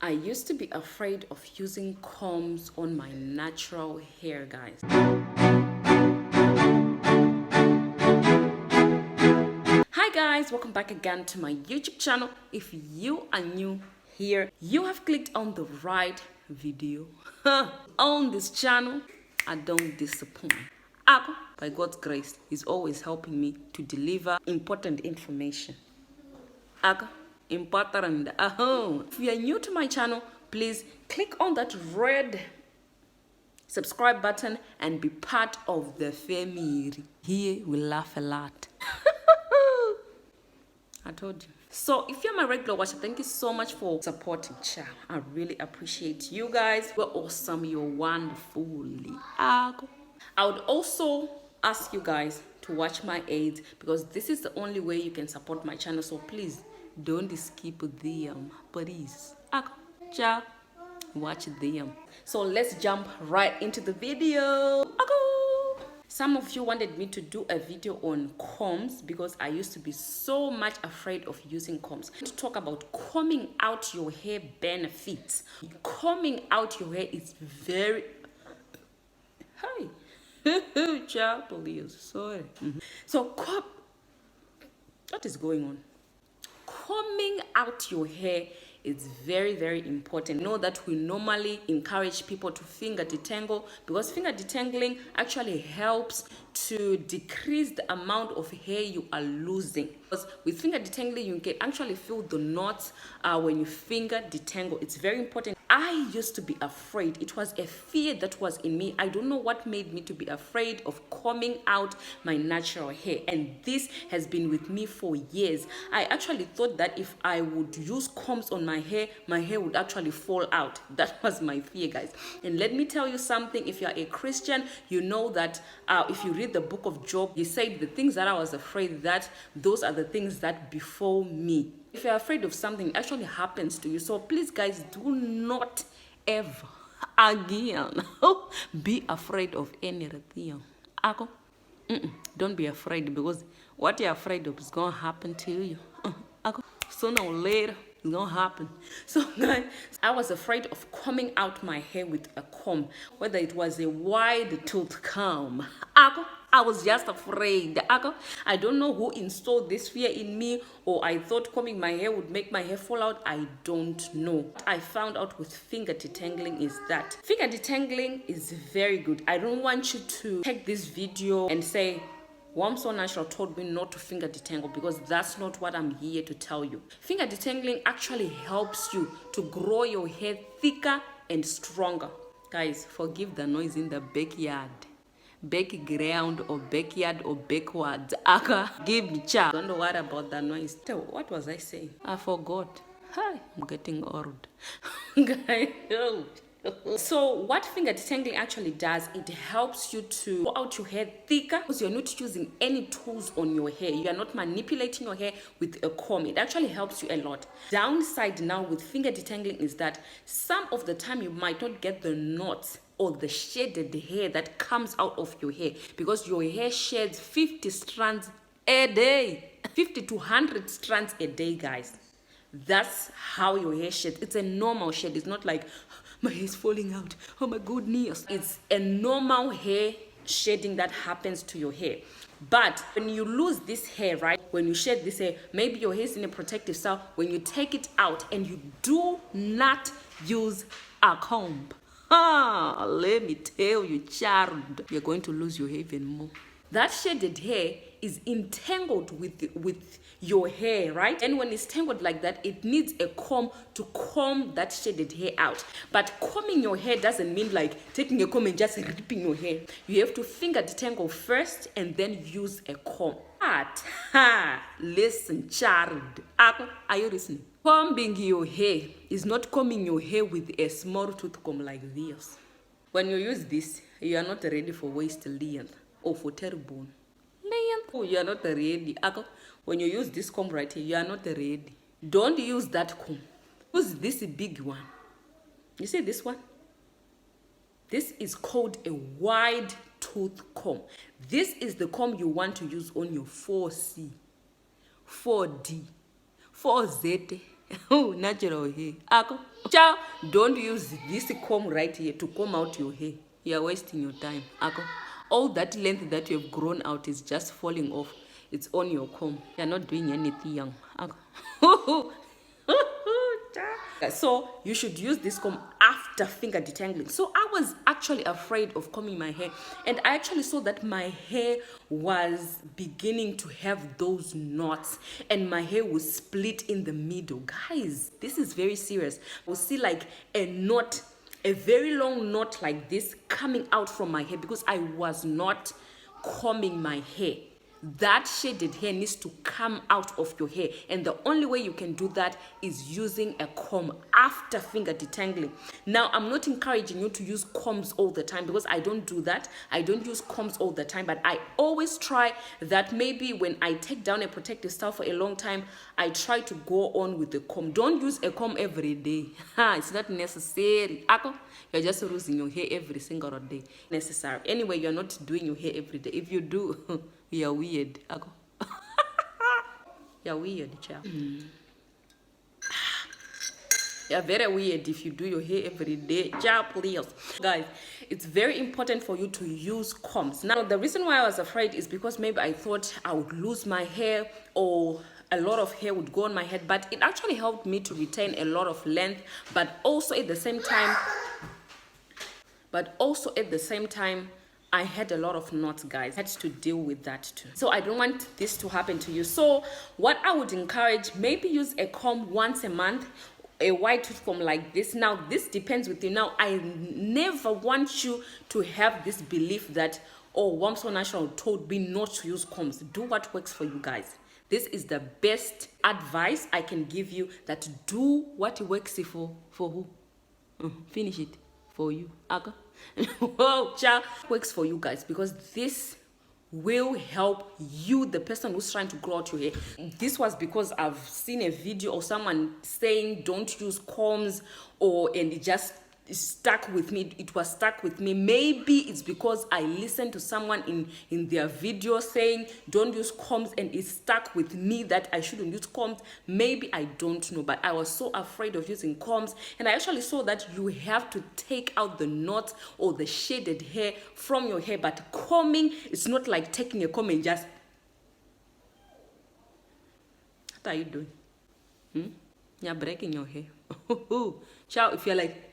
I used to be afraid of using combs on my natural hair, guys. Hi guys, welcome back again to my YouTube channel. If you are new here, you have clicked on the right video. On this channel, I don't disappoint. Ako, by God's grace, is always helping me to deliver important information. Ako, important. If you are new to my channel, please click on that red subscribe button and be part of the family. Here we laugh a lot. I told you. So if you're my regular watcher, thank you so much for supporting channel. I really appreciate you guys. You're awesome. You're wonderful. I would also ask you guys to watch my ads because this is the only way you can support my channel. So please don't skip them. Please. Ciao. Watch them. So let's jump right into the video. Some of you wanted me to do a video on combs because I used to be so much afraid of using combs. To talk about combing out your hair benefits. Combing out your hair is very... Hi. Child, please. Sorry. So, what is going on? Combing out your hair is very, very important. Know that we normally encourage people to finger detangle because finger detangling actually helps to decrease the amount of hair you are losing. Because with finger detangling, you can actually feel the knots when you finger detangle. It's very important. I used to be afraid. It was a fear that was in me. I don't know what made me to be afraid of combing out my natural hair. And this has been with me for years. I actually thought that if I would use combs on my hair would actually fall out. That was my fear, guys. And let me tell you something. If you're a Christian, you know that if you read the book of Job, he said the things that I was afraid that those are the things that befall me. If you're afraid of something, it actually happens to you. So please, guys, do not ever again be afraid of anything. Don't be afraid because what you're afraid of is going to happen to you. Sooner or later, it's going to happen. So, guys, I was afraid of combing out my hair with a comb, whether it was a wide tooth comb. I was just afraid. I don't know who installed this fear in me, or I thought combing my hair would make my hair fall out. I don't know. What I found out with finger detangling is that finger detangling is very good. I don't want you to take this video and say, Wlhmc Natural told me not to finger detangle because that's not what I'm here to tell you. Finger detangling actually helps you to grow your hair thicker and stronger. Guys, forgive the noise in the backyard. Background or backyard or backwards. Give me chat. Don't know what about the noise. What was I saying? I forgot. Hi, I'm getting old. So what finger detangling actually does, it helps you to grow out your hair thicker because you're not using any tools on your hair. You are not manipulating your hair with a comb. It actually helps you a lot. Downside now with finger detangling is that some of the time you might not get the knots or the shaded hair that comes out of your hair because your hair sheds 50 strands a day. 50 to 100 strands a day, guys. That's how your hair sheds. It's a normal shed. It's not like my hair is falling out. Oh my goodness. It's a normal hair shedding that happens to your hair. But when you lose this hair, right? When you shed this hair, maybe your hair is in a protective cell. When you take it out and you do not use a comb, let me tell you, child, you're going to lose your hair even more. That shaded hair is entangled with your hair, right? And when it's tangled like that, it needs a comb to comb that shaded hair out. But combing your hair doesn't mean like taking a comb and just ripping your hair. You have to finger detangle first and then use a comb. But, listen, child. Are you listening? Combing your hair is not combing your hair with a small tooth comb like this. When you use this, you are not ready for waist length or for tailbone length. Oh, you are not ready. When you use this comb right here, you are not ready. Don't use that comb. Use this big one. You see this one? This is called a wide tooth comb. This is the comb you want to use on your 4C, 4D, 4Z, Oh, natural hair. Ako. Ciao. Don't use this comb right here to comb out your hair. You are wasting your time. Ako. All that length that you have grown out is just falling off. It's on your comb. You're not doing anything young. Ako. So you should use this comb after finger detangling. So I was actually afraid of combing my hair, and I actually saw that my hair was beginning to have those knots and my hair was split in the middle. Guys, this is very serious. We'll see like a knot, a very long knot like this coming out from my hair because I was not combing my hair. That shaded hair needs to come out of your hair, and the only way you can do that is using a comb after finger detangling. Now, I'm not encouraging you to use combs all the time because I don't do that. I don't use combs all the time, but I always try that maybe when I take down a protective style for a long time, I try to go on with the comb. Don't use a comb every day. It's not necessary. You're just losing your hair every single day. Necessary. Anyway, you're not doing your hair every day. If you do, you're weird. You're weird, child. You're very weird if you do your hair every day. Child, please. Guys, it's very important for you to use combs. Now, the reason why I was afraid is because maybe I thought I would lose my hair or a lot of hair would go on my head, but it actually helped me to retain a lot of length, but also at the same time, I had a lot of knots, guys. I had to deal with that too. So I don't want this to happen to you. So what I would encourage, maybe use a comb once a month, a white tooth comb like this. Now, this depends with you. Now, I never want you to have this belief that, oh, Wlhmc Natural told me not to use combs. Do what works for you, guys. This is the best advice I can give you, that do what works for who? Finish it for you. Whoa, child, works for you guys, because this will help you, the person who's trying to grow out your hair. This was because I've seen a video or someone saying don't use combs, and it just stuck with me. It was stuck with me. Maybe it's because I listened to someone in their video saying don't use combs, and it stuck with me that I shouldn't use combs. Maybe, I don't know, but I was so afraid of using combs, and I actually saw that you have to take out the knots or the shaded hair from your hair. But combing, it's not like taking a comb and just, what are you doing? You're breaking your hair. Child, if you're like,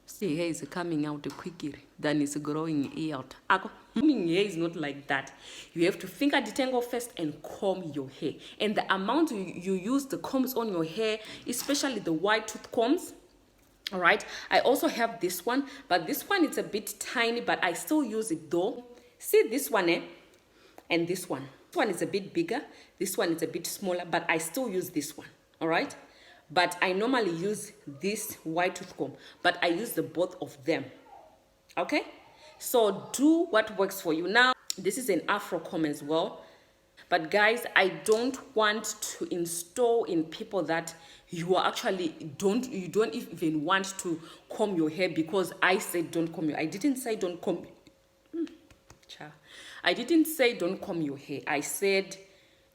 see, hair is coming out quicker than it's growing out. Combing hair is not like that. You have to finger detangle first and comb your hair. And the amount you use the combs on your hair, especially the white tooth combs. All right. I also have this one, but this one is a bit tiny, but I still use it though. See this one, and this one. This one is a bit bigger. This one is a bit smaller, but I still use this one. All right. But I normally use this white tooth comb, but I use the both of them. Okay, so do what works for you. Now, this is an afro comb as well, but guys, I don't want to install in people that you are actually you don't even want to comb your hair because I said don't comb your. I didn't say don't comb. I didn't say don't comb your hair. I said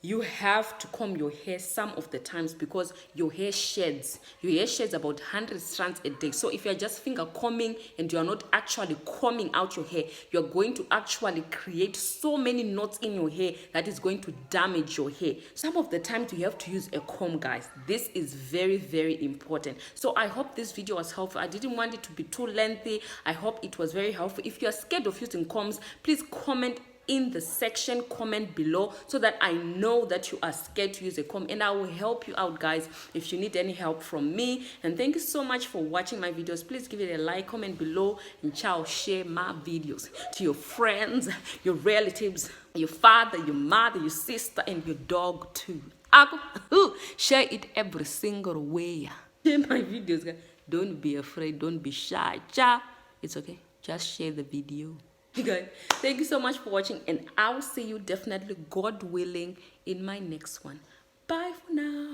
you have to comb your hair some of the times because your hair sheds. Your hair sheds about 100 strands a day. So if you're just finger combing and you're not actually combing out your hair, you're going to actually create so many knots in your hair that is going to damage your hair. Some of the times you have to use a comb, guys. This is very, very important. So I hope this video was helpful. I didn't want it to be too lengthy. I hope it was very helpful. If you're scared of using combs, please comment in the section, comment below, so that I know that you are scared to use a comb, and I will help you out, guys, if you need any help from me. And thank you so much for watching my videos. Please give it a like, comment below, and share my videos to your friends, your relatives, your father, your mother, your sister, and your dog too. Share it every single way. Share my videos, guys. Don't be afraid, don't be shy. It's okay, just share the video. Guys, thank you so much for watching, and I'll see you definitely, God willing, in my next one. Bye for now.